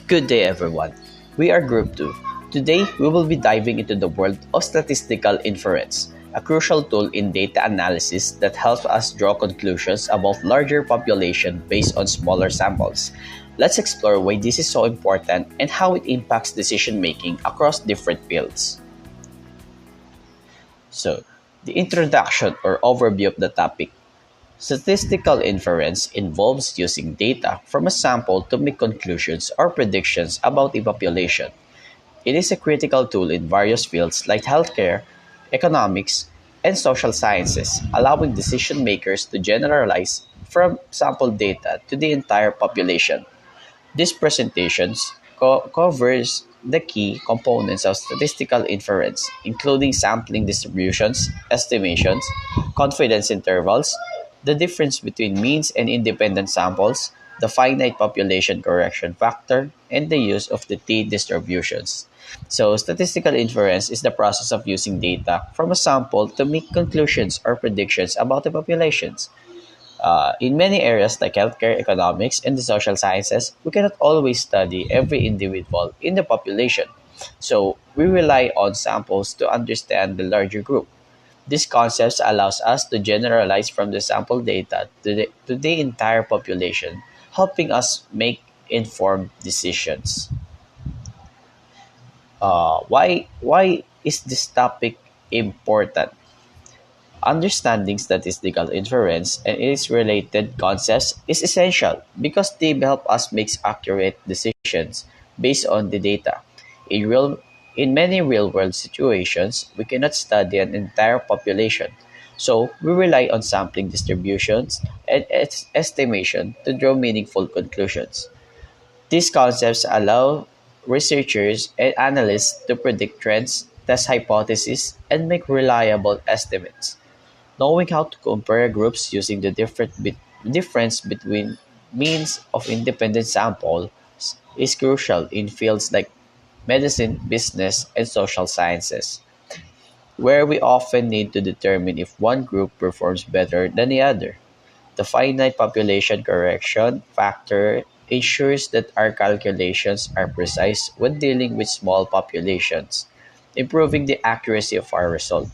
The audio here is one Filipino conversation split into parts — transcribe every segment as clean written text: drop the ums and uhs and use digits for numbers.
Good day, everyone. We are Group 2. Today, we will be diving into the world of statistical inference, a crucial tool in data analysis that helps us draw conclusions about larger population based on smaller samples. Let's explore why this is so important and how it impacts decision making across different fields. So, the introduction or overview of the topic. Statistical inference involves using data from a sample to make conclusions or predictions about a population. It is a critical tool in various fields like healthcare, economics, and social sciences, allowing decision makers to generalize from sample data to the entire population. This presentation covers the key components of statistical inference, including sampling distributions, estimations, confidence intervals, the difference between means and independent samples, the finite population correction factor, and the use of the t-distributions. So, statistical inference is the process of using data from a sample to make conclusions or predictions about the populations. In many areas like healthcare, economics, and the social sciences, we cannot always study every individual in the population. So we rely on samples to understand the larger group. This concept allows us to generalize from the sample data to the entire population, helping us make informed decisions. Why is this topic important? Understanding statistical inference and its related concepts is essential because they help us make accurate decisions based on the data. In real in many real-world situations, we cannot study an entire population, so we rely on sampling distributions and estimation to draw meaningful conclusions. These concepts allow researchers and analysts to predict trends, test hypotheses, and make reliable estimates. Knowing how to compare groups using the difference between means of independent samples is crucial in fields like medicine, business, and social sciences, where we often need to determine if one group performs better than the other. The finite population correction factor ensures that our calculations are precise when dealing with small populations, improving the accuracy of our result.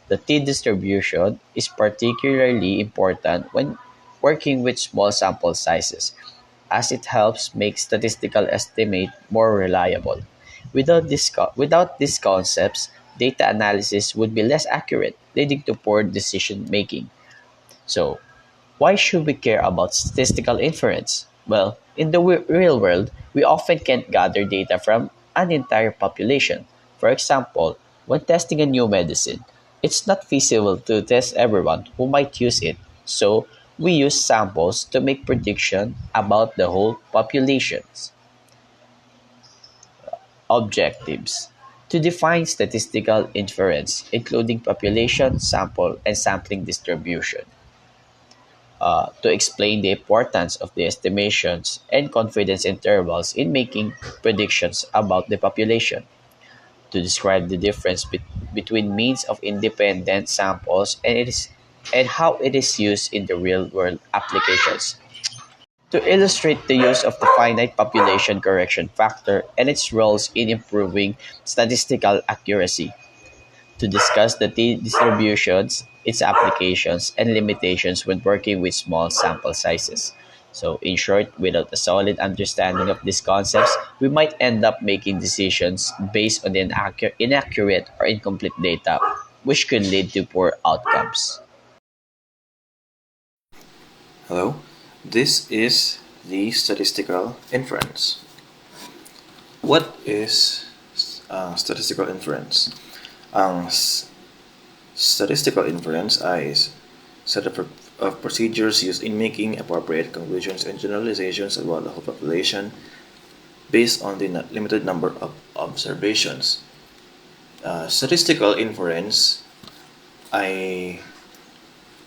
The t-distribution is particularly important when working with small sample sizes, as it helps make statistical estimate more reliable. Without these concepts, data analysis would be less accurate, leading to poor decision making. So, why should we care about statistical inference? Well, in the real world, we often can't gather data from an entire population. For example, when testing a new medicine, it's not feasible to test everyone who might use it. So, we use samples to make prediction about the whole populations. Objectives to define statistical inference, including population, sample, and sampling distribution. To explain the importance of the estimations and confidence intervals in making predictions about the population, to describe the difference between means of independent samples and how it is used in the real world applications, to illustrate the use of the finite population correction factor and its roles in improving statistical accuracy, to discuss the distributions, its applications, and limitations when working with small sample sizes. So, in short, without a solid understanding of these concepts, we might end up making decisions based on the inaccurate or incomplete data, which could lead to poor outcomes. Hello, this is the statistical inference. What is statistical inference? Ang statistical inference is set of procedures used in making appropriate conclusions and generalizations about the whole population based on the limited number of observations. Statistical inference ay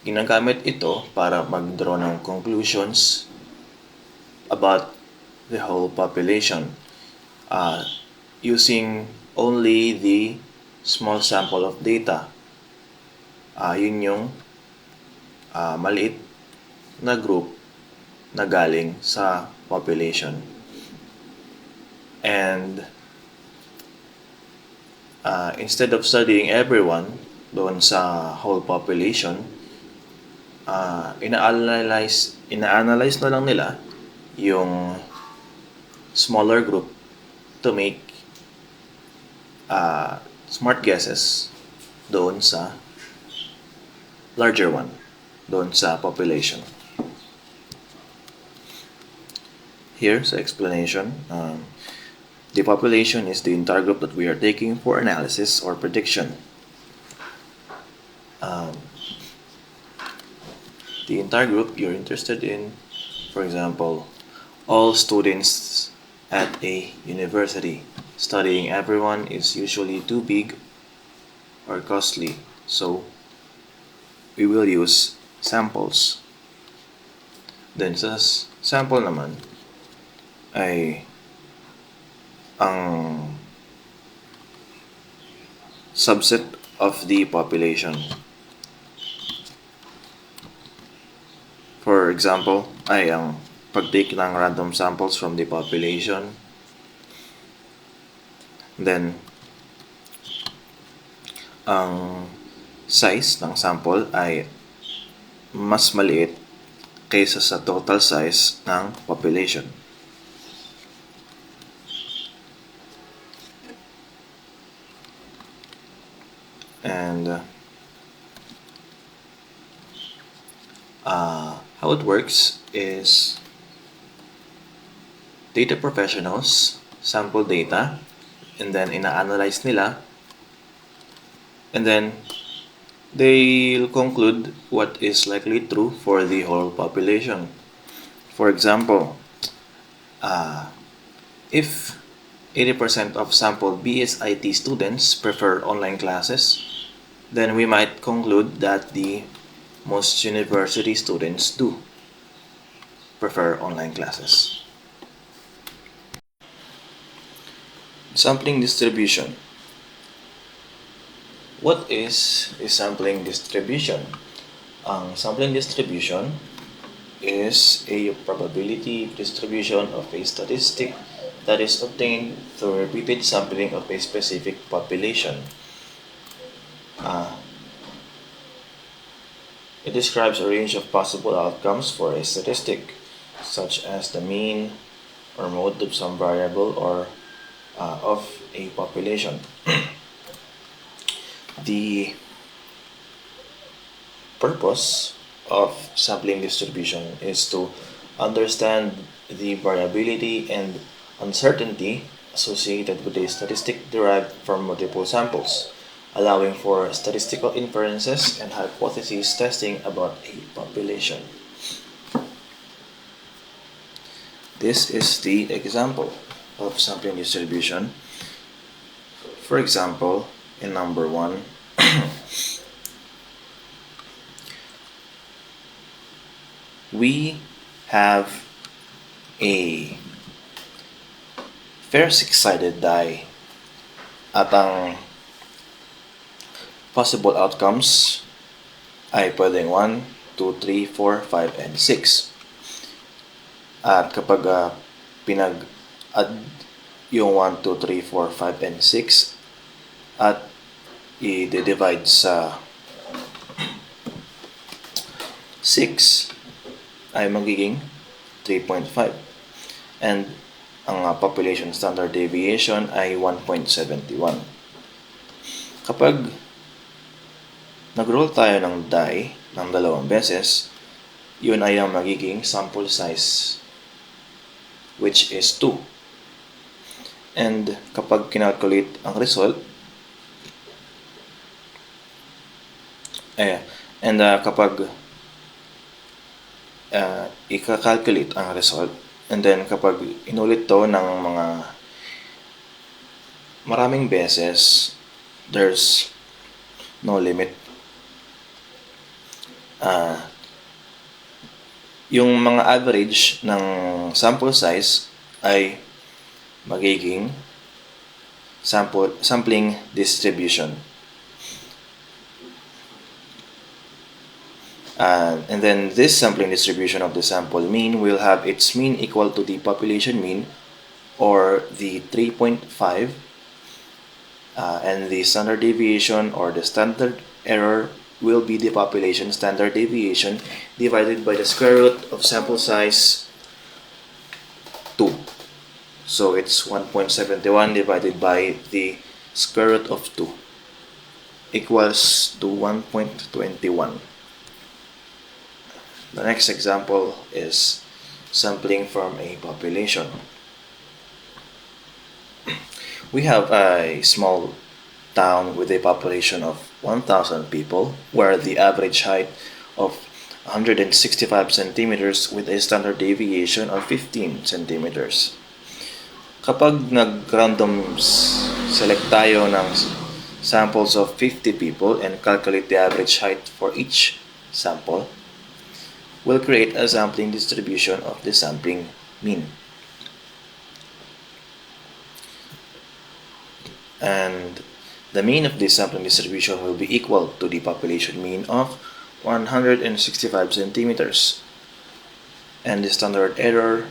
ginagamit ito para mag-draw ng conclusions about the whole population using only the small sample of data. Yun yung maliit na group na galing sa population. And instead of studying everyone doon sa whole population, ina-analyze na lang nila yung smaller group to make smart guesses doon sa larger one, doon sa population. Here's the explanation. The population is the entire group that we are taking for analysis or prediction. The entire group you're interested in, for example, all students at a university. Studying everyone is usually too big or costly, so we will use samples. Then sa sample naman ay ang subset of the population. For example, ay ang pag-take ng random samples from the population. Then, ang size ng sample ay mas maliit kaysa sa total size ng population. And how it works is data professionals sample data and then ina-analyze nila, and then they'll conclude what is likely true for the whole population. For example, if 80% of sampled BSIT students prefer online classes, then we might conclude that the most university students do prefer online classes. Sampling distribution. What is a sampling distribution? Ang sampling distribution is a probability distribution of a statistic that is obtained through repeated sampling of a specific population. It describes a range of possible outcomes for a statistic, such as the mean or mode of some variable or of a population. The purpose of sampling distribution is to understand the variability and uncertainty associated with a statistic derived from multiple samples, allowing for statistical inferences and hypothesis testing about a population. This is the example of sampling distribution. For example, in number 1, we have a fair six-sided die at ang possible outcomes ay pwedeng 1, 2, 3, 4, 5, and 6. At kapag pinag-add yung 1, 2, 3, 4, 5, and 6 at i-divide sa 6 ay magiging 3.5. And ang population standard deviation ay 1.71. Kapag nag-roll tayo ng die ng 2 beses, yun ay ang magiging sample size, which is 2. And kapag kinalculate ang result, kapag i-calculate ang result, and then kapag inulit to ng mga maraming beses, there's no limit. Yung mga average ng sample size ay magiging sampling distribution. And then this sampling distribution of the sample mean will have its mean equal to the population mean or the 3.5, and the standard deviation or the standard error will be the population standard deviation divided by the square root of sample size 2. So it's 1.71 divided by the square root of 2 equals to 1.21. The next example is sampling from a population. We have a small town with a population of 1,000 people where the average height of 165 centimeters with a standard deviation of 15 centimeters. Kapag nag-random select tayo ng samples of 50 people and calculate the average height for each sample, we'll create a sampling distribution of the sampling mean. And the mean of this sampling distribution will be equal to the population mean of 165 centimeters. And the standard error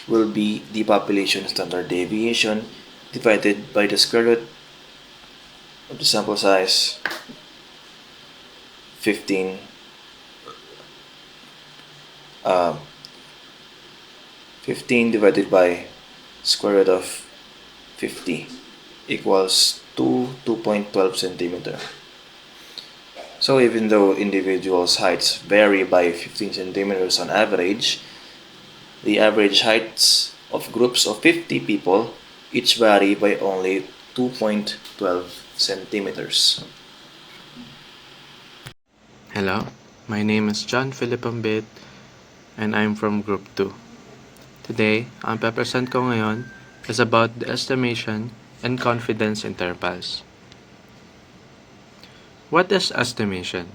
will be the population standard deviation divided by the square root of the sample size 15 15 divided by square root of 50 equals to 2.12 centimeter. So even though individuals' heights vary by 15 centimeters on average, the average heights of groups of 50 people each vary by only 2.12 centimeters. Hello, my name is John Philip Ambit and I'm from Group 2. Today, ang pe-present ko ngayon is about the estimation and confidence intervals. What is estimation?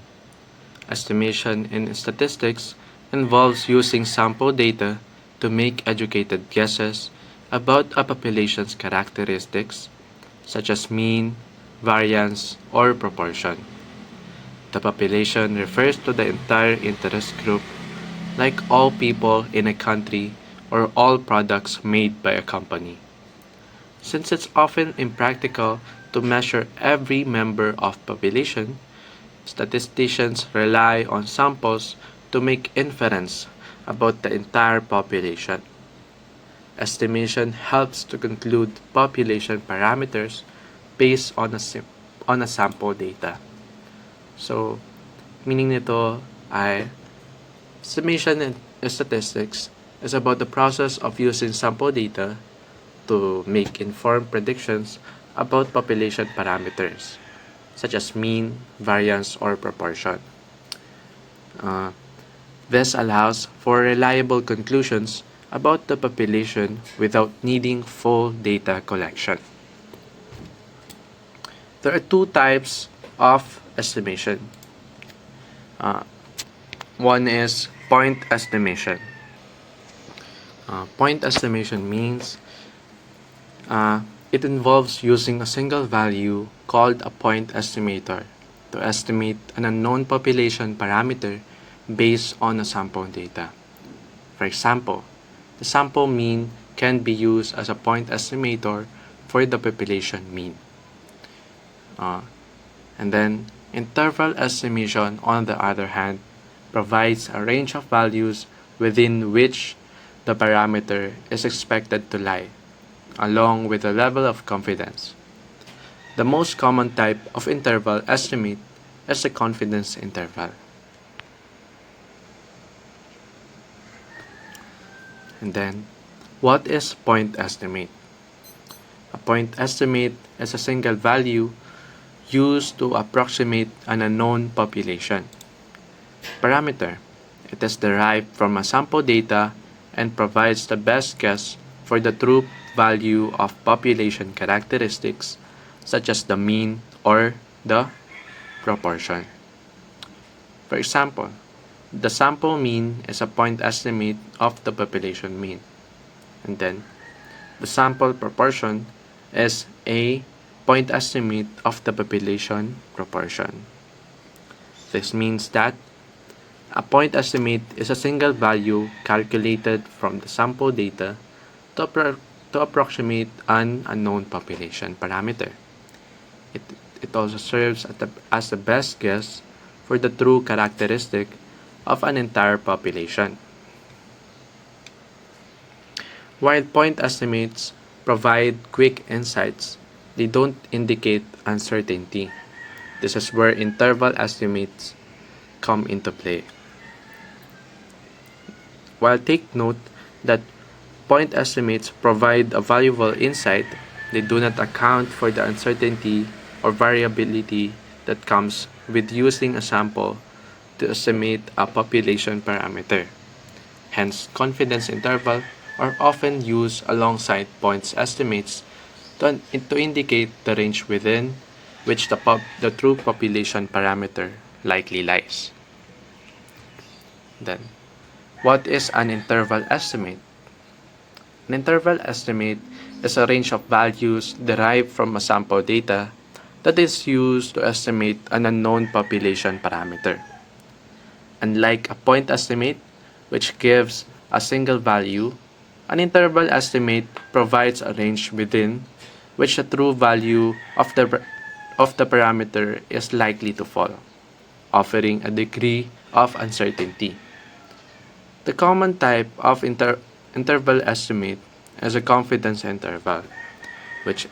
Estimation in statistics involves using sample data to make educated guesses about a population's characteristics such as mean, variance, or proportion. The population refers to the entire interest group, like all people in a country or all products made by a company. Since it's often impractical to measure every member of population, statisticians rely on samples to make inference about the entire population. Estimation helps to conclude population parameters based on a sample data. So, meaning nito ay estimation in statistics is about the process of using sample data to make informed predictions about population parameters such as mean, variance, or proportion. This allows for reliable conclusions about the population without needing full data collection. There are two types of estimation. One is point estimation. Point estimation means it involves using a single value called a point estimator to estimate an unknown population parameter based on a sample data. For example, the sample mean can be used as a point estimator for the population mean. And then interval estimation, on the other hand, provides a range of values within which the parameter is expected to lie, along with a level of confidence. The most common type of interval estimate is the confidence interval. And then, what is point estimate? A point estimate is a single value used to approximate an unknown population parameter. It is derived from a sample data and provides the best guess for the true value of population characteristics such as the mean or the proportion. For example, the sample mean is a point estimate of the population mean. And then, the sample proportion is a point estimate of the population proportion. This means that a point estimate is a single value calculated from the sample data to to approximate an unknown population parameter. It, it also serves as the best guess for the true characteristic of an entire population. While point estimates provide quick insights, they don't indicate uncertainty. This is where interval estimates come into play. While take note that point estimates provide a valuable insight, they do not account for the uncertainty or variability that comes with using a sample to estimate a population parameter. Hence, confidence intervals are often used alongside points estimates to indicate the range within which the true population parameter likely lies. Then, what is an interval estimate? An interval estimate is a range of values derived from a sample data that is used to estimate an unknown population parameter. Unlike a point estimate, which gives a single value, an interval estimate provides a range within which the true value of the parameter is likely to fall, offering a degree of uncertainty. The common type of interval estimate is a confidence interval, which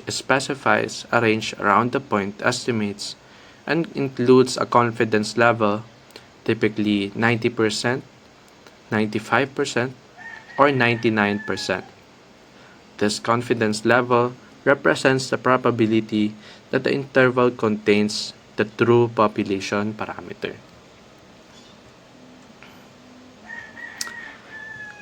specifies a range around the point estimates and includes a confidence level, typically 90%, 95%, or 99%. This confidence level represents the probability that the interval contains the true population parameter.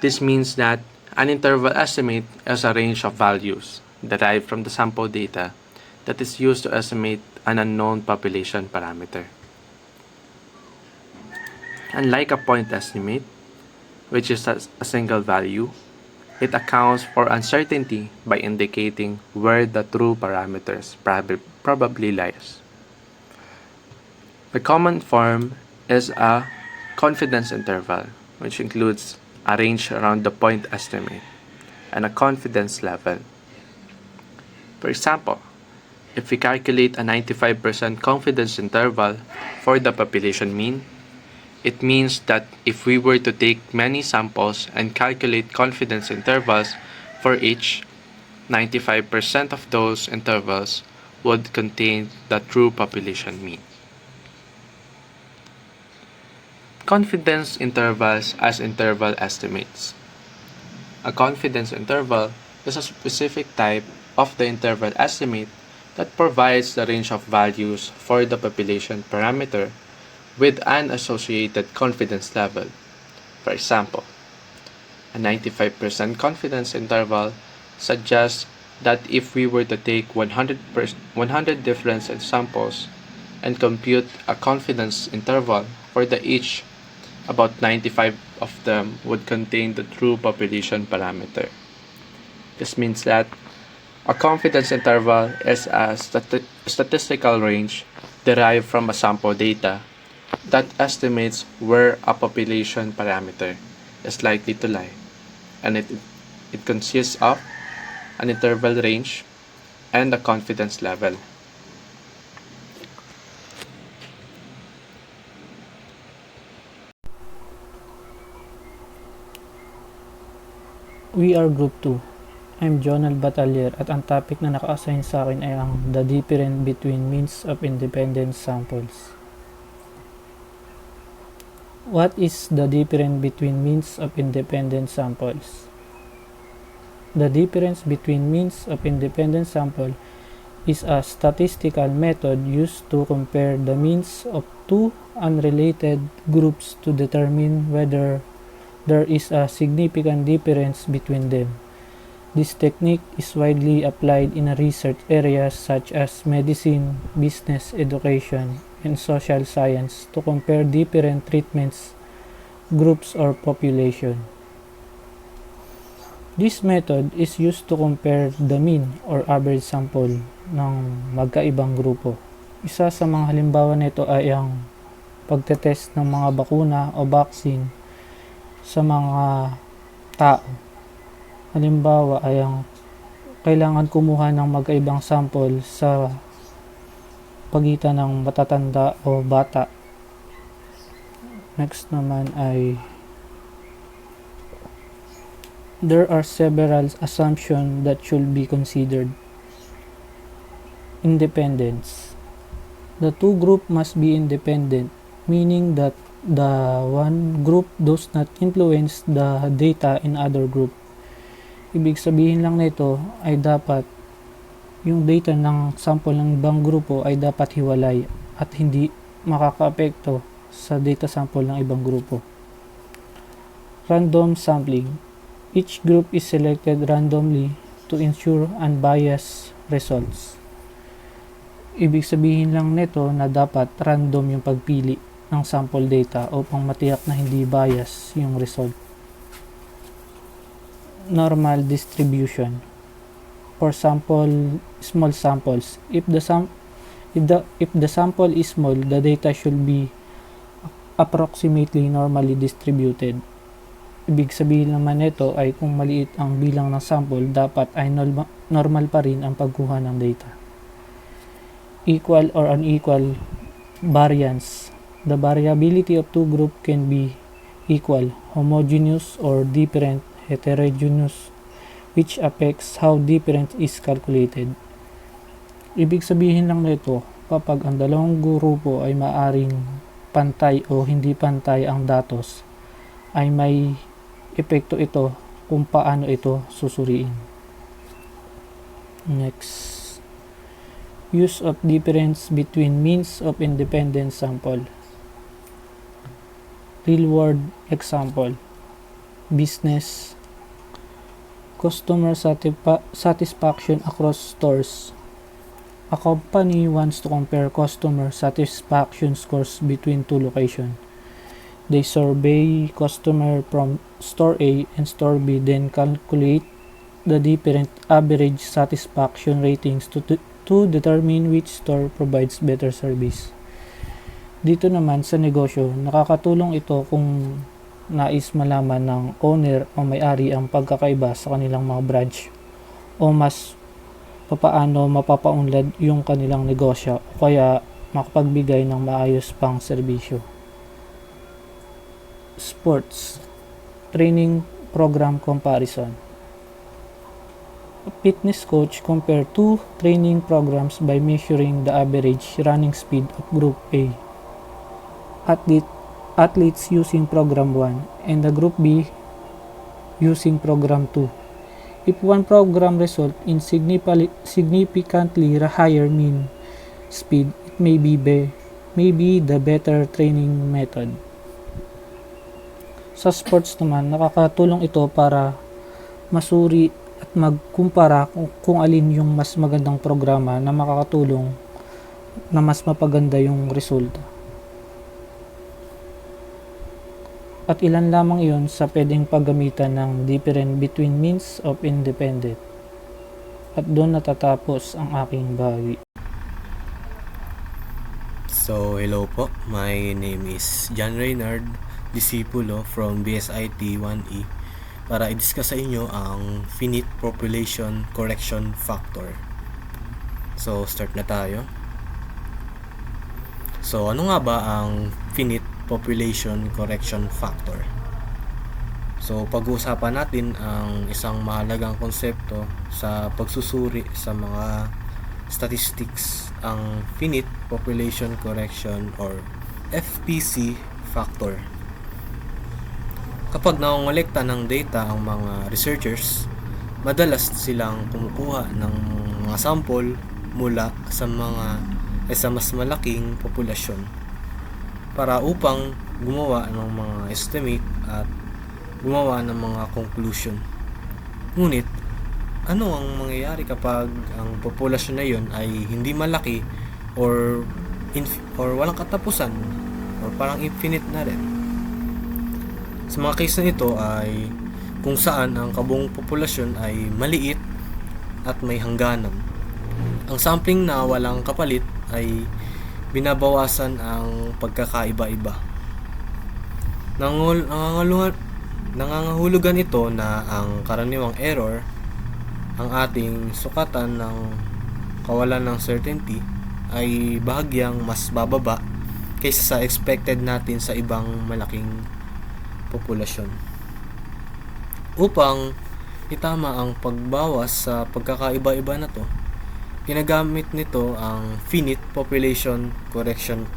This means that an interval estimate is a range of values derived from the sample data that is used to estimate an unknown population parameter. Unlike a point estimate, which is a single value, it accounts for uncertainty by indicating where the true parameters probably lies. The common form is a confidence interval, which includes a range around the point estimate and a confidence level. For example, if we calculate a 95% confidence interval for the population mean, it means that if we were to take many samples and calculate confidence intervals for each, 95% of those intervals would contain the true population mean. Confidence intervals as interval estimates. A confidence interval is a specific type of the interval estimate that provides the range of values for the population parameter with an associated confidence level. For example, a 95% confidence interval suggests that if we were to take 100 different samples and compute a confidence interval for each, about 95 of them would contain the true population parameter. This means that a confidence interval is a statistical range derived from a sample data that estimates where a population parameter is likely to lie, and it consists of an interval range and a confidence level. We are Group 2. I'm Jonal Batalier at ang topic na naka-assign sa akin ay ang the difference between means of independent samples. What is the difference between means of independent samples? The difference between means of independent sample is a statistical method used to compare the means of two unrelated groups to determine whether there is a significant difference between them. This technique is widely applied in research areas such as medicine, business, education, and social science to compare different treatments, groups, or population. This method is used to compare the mean or average sample ng magkaibang grupo. Isa sa mga halimbawa nito ay ang pagtetest ng mga bakuna o vaccine sa mga tao Halimbawa ay ang kailangan kumuha ng magkaibang sample sa pagitan ng matatanda o bata. Next naman ay there are several assumptions that should be considered. Independence. The two groups must be independent, meaning that the one group does not influence the data in other group. Ibig sabihin lang nito ay dapat yung data ng sample ng ibang grupo ay dapat hiwalay at hindi makakaapekto sa data sample ng ibang grupo. Random sampling. Each group is selected randomly to ensure unbiased results. Ibig sabihin lang nito na dapat random yung pagpili ng sample data upang matiyak na hindi bias yung result. Normal distribution. For small samples, if the sample is small, the data should be approximately normally distributed. Ibig sabihin naman nito ay kung maliit ang bilang ng sample, dapat ay normal pa rin ang pagkuha ng data. Equal or unequal variance. The variability of two groups can be equal, homogeneous, or different, heterogeneous, which affects how difference is calculated. Ibig sabihin lang nito, kapag ang dalawang grupo ay maaring pantay o hindi pantay ang datos, ay may epekto ito kung paano ito susuriin. Next, use of difference between means of independent sample. Real world example. Business. Customer satisfaction across stores. A company wants to compare customer satisfaction scores between two locations. They survey customer from store A and store B, then calculate the different average satisfaction ratings to determine which store provides better service. Dito naman sa negosyo, nakakatulong ito kung nais malaman ng owner o may-ari ang pagkakaiba sa kanilang mga branch o mas papaano mapapaunlad yung kanilang negosyo o kaya makapagbigay ng maayos pang serbisyo. Sports training program comparison. A fitness coach compare two training programs by measuring the average running speed of Group A athletes using Program 1 and the Group B using Program 2. If one program result in significantly higher mean speed, it may be the better training method. Sa sports naman, nakakatulong ito para masuri at magkumpara kung alin yung mas magandang programa na makakatulong na mas mapaganda yung resulta. At ilan lamang iyon sa pwedeng paggamitan ng difference between means of independent. At doon natatapos ang aking bahagi. So, hello po. My name is John Reynard Disipulo from BSIT 1E para i-discuss sa inyo ang finite population correction factor. So, start na tayo. So, ano nga ba ang finite population correction factor? So, pag-uusapan natin ang isang mahalagang konsepto sa pagsusuri sa mga statistics, ang finite population correction or FPC factor. Kapag nangongolekta ng data ang mga researchers, madalas silang kumukuha ng mga sample mula sa mas malaking populasyon para upang gumawa ng mga estimate at gumawa ng mga conclusion. Ngunit, ano ang mangyayari kapag ang populasyon na yon ay hindi malaki or walang katapusan or parang infinite na rin? Sa mga case na ito ay kung saan ang kabuong populasyon ay maliit at may hangganan. Ang sampling na walang kapalit ay binabawasan ang pagkakaiba-iba. Nangangahulugan ito na ang karaniwang error, ang ating sukatan ng kawalan ng certainty, ay bahagyang mas bababa kaysa sa expected natin sa ibang malaking populasyon. Upang itama ang pagbawas sa pagkakaiba-iba na to, ginagamit nito ang finite population correction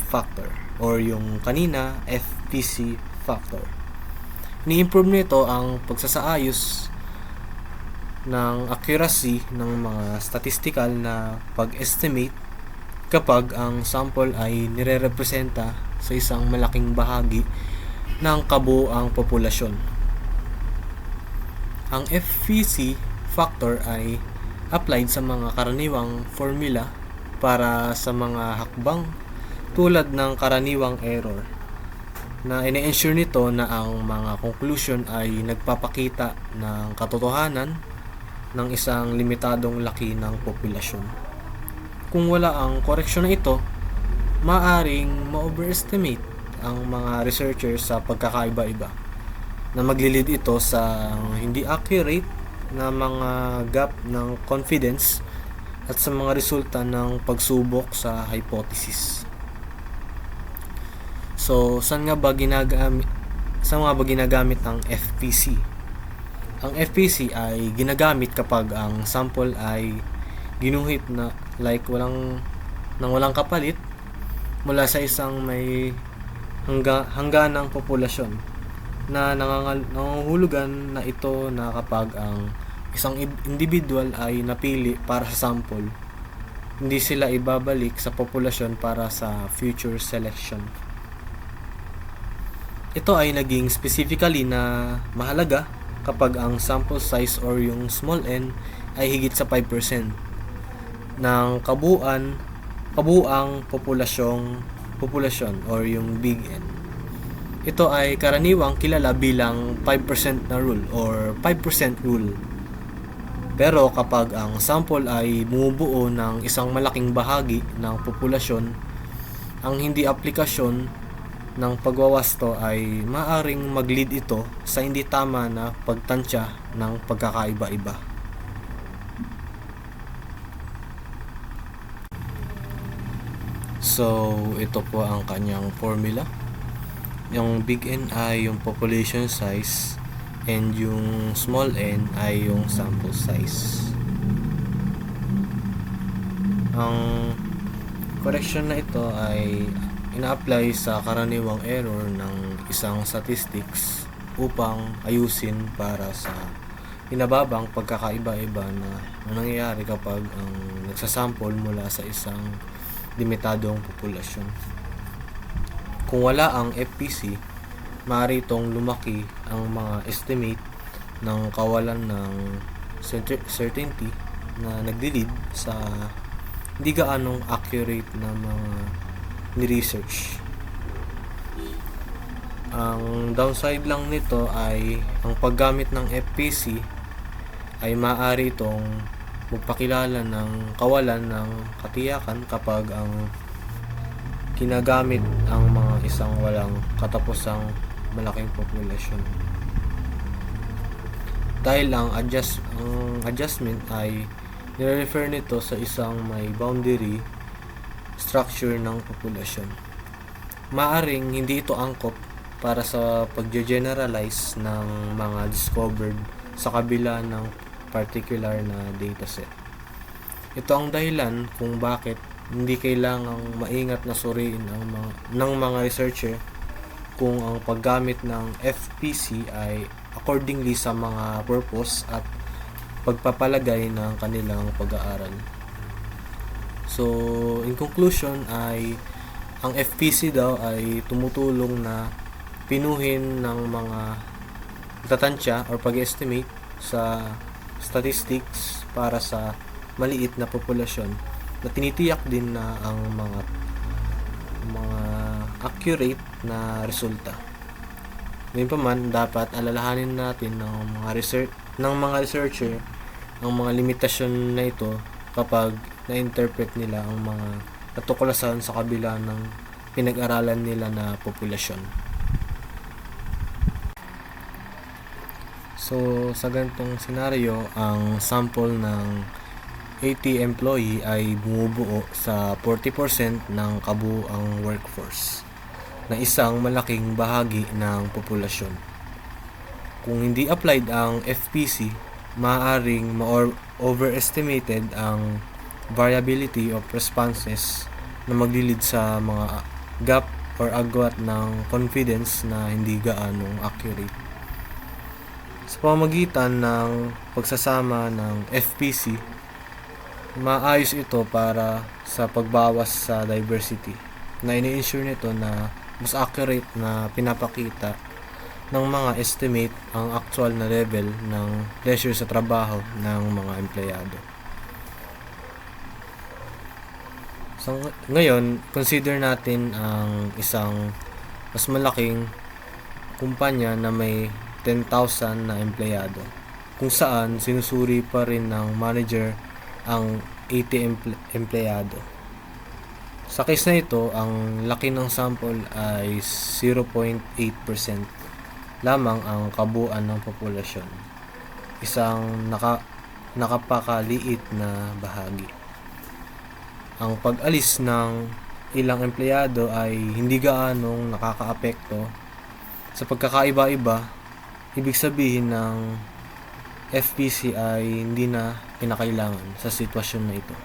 factor or yung kanina FPC factor. Ni-improve nito ang pagsasaayos ng accuracy ng mga statistical na pag-estimate kapag ang sample ay nire-representa sa isang malaking bahagi ng kabuuang populasyon. Ang FPC factor ay applied sa mga karaniwang formula para sa mga hakbang tulad ng karaniwang error, na ine-ensure nito na ang mga conclusion ay nagpapakita ng katotohanan ng isang limitadong laki ng populasyon. Kung wala ang koreksyon na ito, maaring ma-overestimate ang mga researchers sa pagkakaiba-iba, na maglilid ito sa hindi accurate na mga gap ng confidence at sa mga resulta ng pagsubok sa hypothesis. So, saan nga ba ginagamit ang FPC? Ang FPC ay ginagamit kapag ang sample ay ginuhit na walang kapalit mula sa isang may hangganang populasyon, na nangangahulugan na ito na kapag ang isang individual ay napili para sa sample, hindi sila ibabalik sa populasyon para sa future selection. Ito ay naging specifically na mahalaga kapag ang sample size or yung small n ay higit sa 5% ng kabuuang populasyon or yung big N. Ito ay karaniwang kilala bilang 5% na rule or 5% rule. Pero kapag ang sample ay bumubuo ng isang malaking bahagi ng populasyon, ang hindi aplikasyon ng pagwawasto ay maaring mag-lead ito sa hindi tama na pagtansya ng pagkakaiba-iba. So, ito po ang kanyang formula. Yung big N ay yung population size and yung small n ay yung sample size. Ang correction na ito ay ina-apply sa karaniwang error ng isang statistics upang ayusin para sa pinababang pagkakaiba-iba na nangyayari kapag ang nagsasample mula sa isang limitadong populasyon. Kung wala ang FPC, maaari itong lumaki ang mga estimate ng kawalan ng certainty na nagdi-lead sa hindi gaanong accurate na mga ni-research. Ang downside lang nito ay ang paggamit ng FPC ay maaari itong magpakilala ng kawalan ng katiyakan kapag ang ginagamit ang mga isang walang katapusang malaking populasyon. Dahil ang adjustment ay nire-refer nito sa isang may boundary structure ng populasyon. Maaring hindi ito angkop para sa pag-generalize ng mga discovered sa kabila ng particular na dataset. Ito ang dahilan kung bakit hindi kailangang maingat na suriin ng mga researcher kung ang paggamit ng FPC ay accordingly sa mga purpose at pagpapalagay ng kanilang pag-aaral. So, in conclusion ay ang FPC daw ay tumutulong na pinuhin ng mga tatansya or pag-estimate sa statistics para sa maliit na populasyon, na tinitiyak din na ang mga accurate na resulta. Gayunpaman, dapat alalahanin natin ng mga researcher ang mga limitasyon na ito kapag na-interpret nila ang mga natuklasan sa kabila ng pinag-aralan nila na populasyon. So, sa ganitong senaryo, ang sample ng 80 employee ay bumubuo sa 40% ng kabuuang workforce na isang malaking bahagi ng populasyon. Kung hindi applied ang FPC, maaaring overestimated ang variability of responses na maglilid sa mga gap or agwat ng confidence na hindi gaanong accurate. Sa pamamagitan ng pagsasama ng FPC, maayos ito para sa pagbawas sa diversity na ini-ensure nito na mas accurate na pinapakita ng mga estimate ang actual na level ng pressure sa trabaho ng mga empleyado. So, ngayon, consider natin ang isang mas malaking kumpanya na may 10,000 na empleyado, kung saan sinusuri pa rin ng manager ang 80 empleyado. Sa case na ito, ang laki ng sample ay 0.8% lamang ang kabuuan ng populasyon. Isang nakapakaliit na bahagi. Ang pag-alis ng ilang empleyado ay hindi gaanong nakakaapekto sa pagkakaiba-iba. Ibig sabihin ng FPC ay hindi na kinakailangan sa sitwasyon na ito.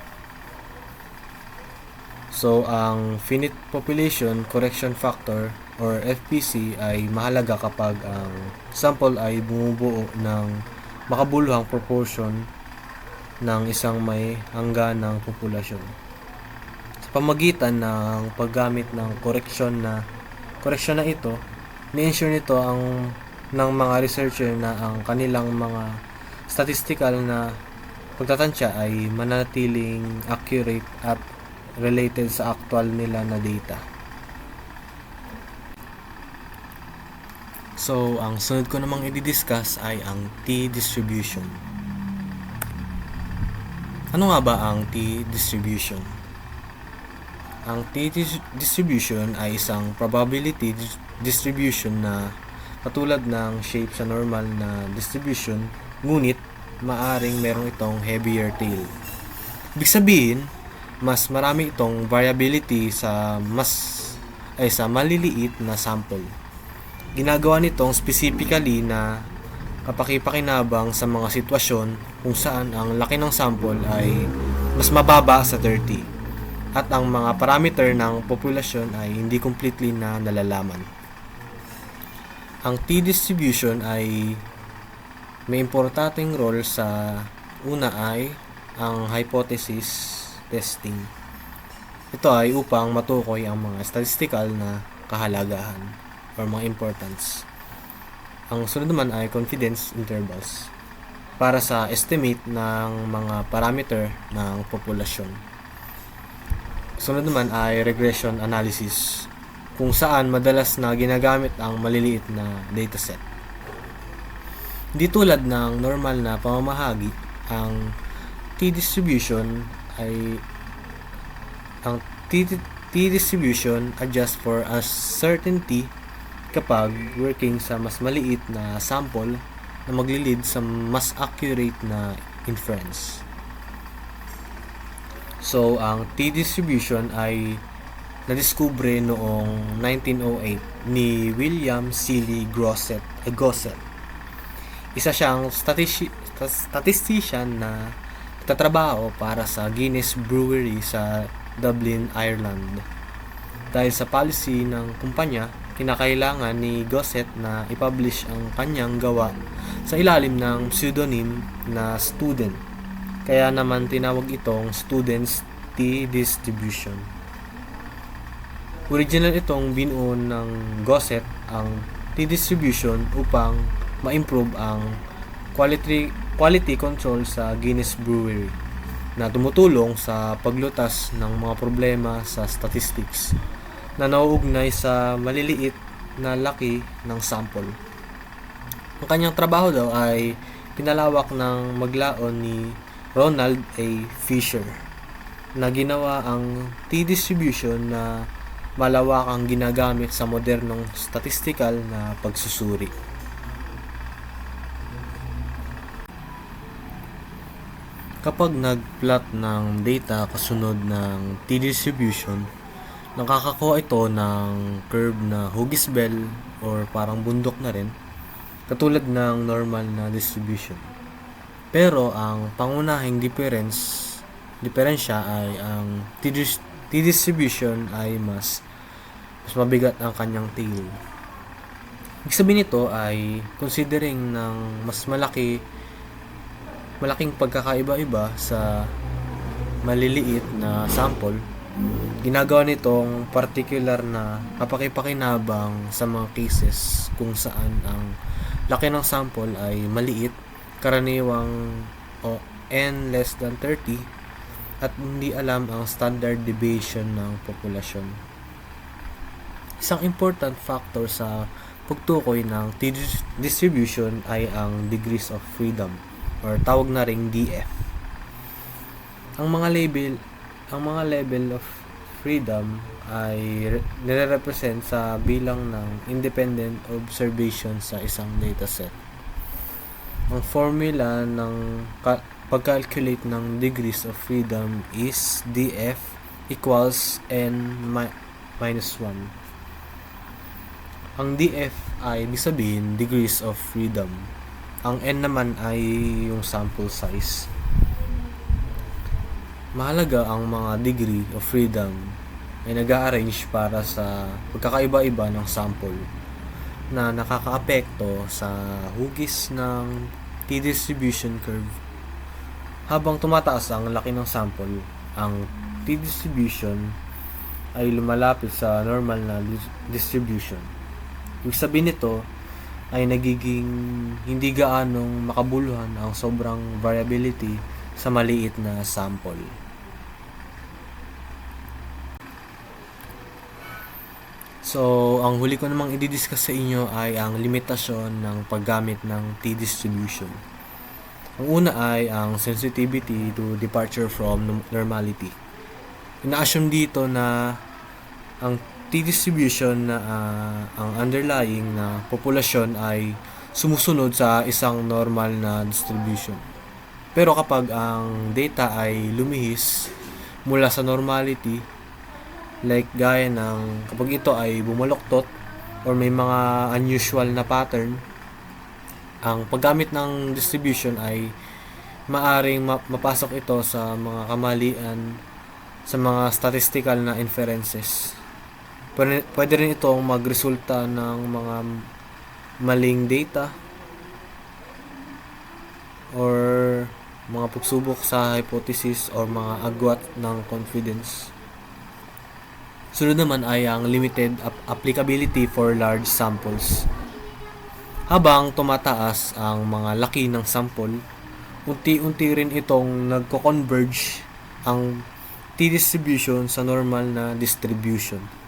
So, ang finite population correction factor or FPC ay mahalaga kapag ang sample ay bumubuo ng makabuluhang proportion ng isang may hangganang populasyon. Sa pamagitan ng paggamit ng correction na ito, ni-ensure nito ng mga researcher na ang kanilang mga statistical na pagtatansya ay manatiling accurate at related sa actual nila na data. So, ang sunod ko namang i-discuss ay ang t-distribution. Ano nga ba ang t-distribution? Ang t-distribution ay isang probability distribution na katulad ng shape sa normal na distribution, ngunit maaring merong itong heavier tail. Ibig sabihin, mas marami itong variability sa maliliit na sample. Ginagawa nitong specifically na kapakipakinabang sa mga sitwasyon kung saan ang laki ng sample ay mas mababa sa 30 at ang mga parameter ng populasyon ay hindi completely na nalalaman. Ang t-distribution ay may importanteng role sa una ay ang hypothesis testing. Ito ay upang matukoy ang mga statistical na kahalagahan or mga importance. Ang sunod naman ay confidence intervals para sa estimate ng mga parameter ng populasyon. Sunod naman ay regression analysis, kung saan madalas na ginagamit ang maliliit na dataset. Di tulad ng normal na pamamahagi, ang t-distribution adjusts for uncertainty kapag working sa mas maliit na sample na maglilid sa mas accurate na inference. So, ang t-distribution ay nadiskubre noong 1908 ni William Seeley Gossett. Isa siyang statistician na nagtatrabaho para sa Guinness Brewery sa Dublin, Ireland. Dahil sa policy ng kumpanya, kinakailangan ni Gossett na i-publish ang kanyang gawa sa ilalim ng pseudonym na student. Kaya naman tinawag itong student's t-distribution. Original itong binuo ng Gossett ang t-distribution upang ma-improve ang quality control sa Guinness Brewery na tumutulong sa paglutas ng mga problema sa statistics na nauugnay sa maliliit na laki ng sample. Ang kanyang trabaho daw ay pinalawak ng maglaon ni Ronald A. Fisher na ginawa ang t-distribution na malawakang ginagamit sa modernong statistical na pagsusuri. Kapag nag-plot ng data kasunod ng t-distribution, nakakakuha ito ng curve na hugis bell or parang bundok na rin, katulad ng normal na distribution. Pero ang pangunahing diferensya ay ang t-distribution ay mas mabigat ang kanyang tail. Ibig sabihin nito ay considering ng mas malaking pagkakaiba-iba sa maliliit na sample, ginagawa nitong particular na kapakipakinabang sa mga cases kung saan ang laki ng sample ay maliit, karaniwang n less than 30, at hindi alam ang standard deviation ng populasyon. Isang important factor sa pagtukoy ng t-distribution ay ang degrees of freedom or tawag na ring DF. Ang mga level of freedom ay nire-represent sa bilang ng independent observation sa isang dataset. Ang formula ng pag-calculate ng degrees of freedom is DF equals n minus 1. Ang DF ay ibig sabihin degrees of freedom. Ang N naman ay yung sample size. Mahalaga ang mga degree of freedom ay nag-a-arrange para sa pagkakaiba-iba ng sample na nakakaapekto sa hugis ng t-distribution curve. Habang tumataas ang laki ng sample, ang t-distribution ay lumalapit sa normal na distribution. Ibig sabihin nito ay nagiging hindi gaanong makabuluhan ang sobrang variability sa maliit na sample. So, ang huli ko namang i-discuss sa inyo ay ang limitasyon ng paggamit ng t-distribution. Ang una ay ang sensitivity to departure from normality. Ina-assume dito na ang t-distribution na ang underlying na populasyon ay sumusunod sa isang normal na distribution. Pero kapag ang data ay lumihis mula sa normality, like gaya ng kapag ito ay bumaluktot or may mga unusual na pattern, ang paggamit ng distribution ay maaring mapasok ito sa mga kamalian sa mga statistical na inferences. Pwede rin itong magresulta ng mga maling data or mga pagsubok sa hypothesis or mga agwat ng confidence. Sunod naman ay ang limited applicability for large samples. Habang tumataas ang mga laki ng sample, unti-unti rin itong nagko-converge ang t-distribution sa normal na distribution.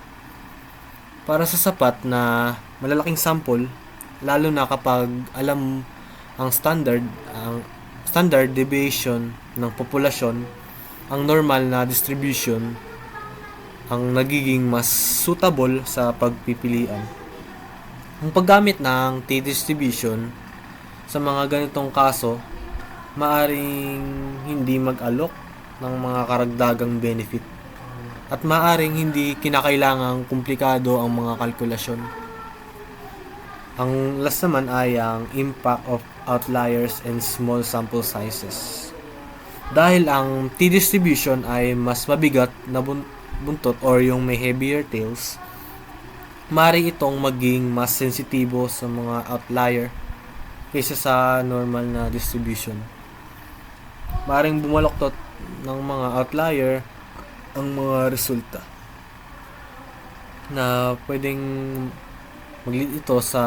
Para sa sapat na malalaking sample, lalo na kapag alam ang standard deviation ng populasyon, ang normal na distribution ang nagiging mas suitable sa pagpipilian. Ang paggamit ng t-distribution sa mga ganitong kaso, maaring hindi mag-alok ng mga karagdagang benefit at maaring hindi kinakailangang komplikado ang mga kalkulasyon. Ang last naman ay ang impact of outliers and small sample sizes. Dahil ang t-distribution ay mas mabigat na buntot or yung may heavier tails, maaari itong maging mas sensitibo sa mga outlier kaysa sa normal na distribution. Maaring bumaluktot ng mga outlier ang mga resulta na pwedeng mag-lead ito sa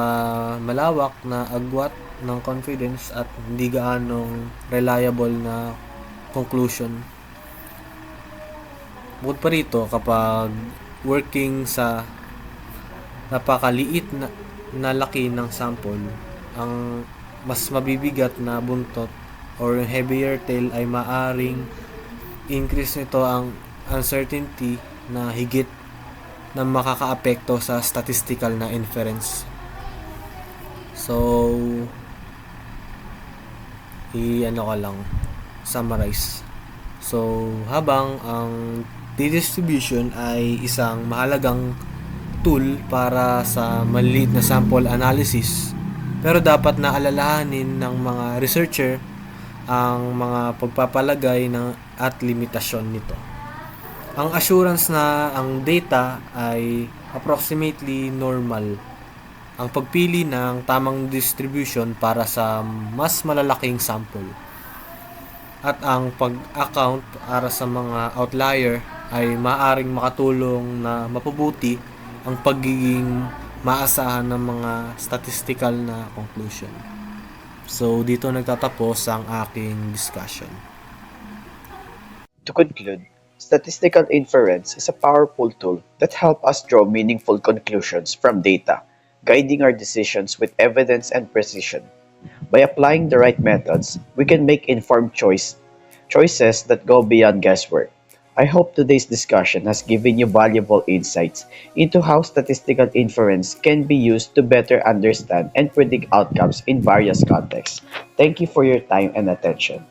malawak na agwat ng confidence at hindi gaanong reliable na conclusion. Bukod pa rito, kapag working sa napakaliit na laki ng sample, ang mas mabibigat na buntot or heavier tail ay maaring increase nito ang uncertainty na higit na makakaapekto sa statistical na inference. So, summarize. So, habang ang distribution ay isang mahalagang tool para sa maliliit na sample analysis, pero dapat na alalahanin ng mga researcher ang mga pagpapalagay at limitasyon nito. Ang assurance na ang data ay approximately normal, ang pagpili ng tamang distribution para sa mas malalaking sample, at ang pag-account para sa mga outlier ay maaring makatulong na mapabuti ang pagiging maasahan ng mga statistical na conclusion. So, dito nagtatapos ang aking discussion. To conclude, statistical inference is a powerful tool that helps us draw meaningful conclusions from data, guiding our decisions with evidence and precision. By applying the right methods, we can make informed choices that go beyond guesswork. I hope today's discussion has given you valuable insights into how statistical inference can be used to better understand and predict outcomes in various contexts. Thank you for your time and attention.